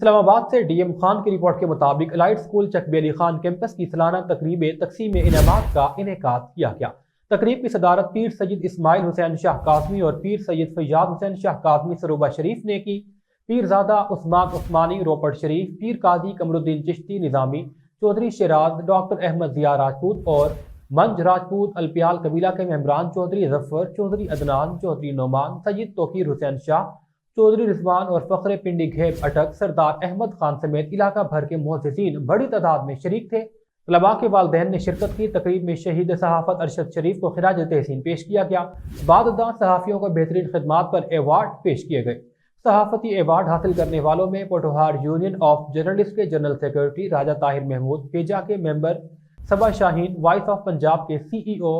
اسلام آباد سے D M Khan کی رپورٹ کے مطابق allied school چکبی Ali Khan campus کی سالانہ تقریب تقسیم انعامات کا انعقاد کیا گیا۔ تقریب کی صدارت پیر سید اسماعیل حسین شاہ قاسمی اور پیر سید فیاض حسین شاہ قاسمی سروبہ شریف نے کی۔ پیرزادہ عثمان عثمانی روپڑ شریف، پیر قاضی قمر الدین چشتی نظامی، چودھری شیراز، ڈاکٹر احمد ضیاء راجپوت اور منج راجپوت الپیال قبیلہ کے ممبران چودھری ظفر، چودھری عدنان، چودھری نعمان، سید توقیر حسین شاہ، چودھری رضوان اور فخر پنڈی گھیب اٹک، سردار احمد خان سمیت علاقہ بھر کے معززین بڑی تعداد میں شریک تھے۔ طلباء کے والدین نے شرکت کی۔ تقریب میں شہید صحافت ارشد شریف کو خراج تحسین پیش کیا گیا۔ بعد ازاں صحافیوں کو بہترین خدمات پر ایوارڈ پیش کیے گئے۔ صحافتی ایوارڈ حاصل کرنے والوں میں پوٹوہار یونین آف جرنلسٹ کے جنرل سیکرٹری راجہ طاہر محمود، فیجا کے ممبر صبا شاہین، وائس آف پنجاب کے سی ای او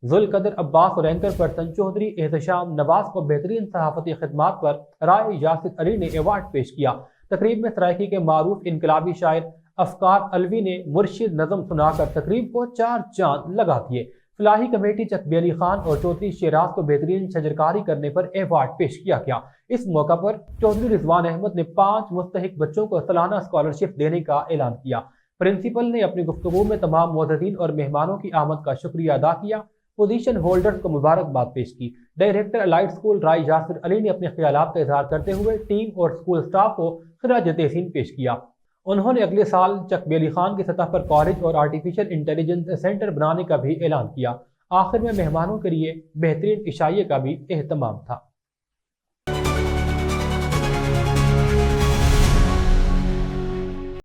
ذوالقدر عباس اور اینکر پرسن چودھری احتشام نواز کو بہترین صحافتی خدمات پر رائے یاسر علی نے ایوارڈ پیش کیا۔ تقریب میں سرائیکی کے معروف انقلابی شاعر افکار علوی نے مرشد نظم سنا کر تقریب کو 4 چاند لگا دیے۔ فلاحی کمیٹی چکبی علی خان اور چودھری شیراز کو بہترین شجرکاری کرنے پر ایوارڈ پیش کیا گیا۔ اس موقع پر چودھری رضوان احمد نے 5 مستحق بچوں کو سالانہ اسکالرشپ دینے کا اعلان کیا۔ پرنسپل نے اپنی گفتگو میں تمام معززین اور مہمانوں کی آمد کا شکریہ ادا کیا۔ پوزیشن ہولڈرز کو مبارکباد پیش کی۔ ڈائریکٹر الائٹ اسکول رائے یاسر علی نے اپنے خیالات کا اظہار کرتے ہوئے ٹیم اور اسکول اسٹاف کو خراج تحسین پیش کیا۔ انہوں نے اگلے سال چکبی علی خان کی سطح پر کالج اور آرٹیفیشل انٹیلیجنس سینٹر بنانے کا بھی اعلان کیا۔ آخر میں مہمانوں کے لیے بہترین عشائیے کا بھی اہتمام تھا۔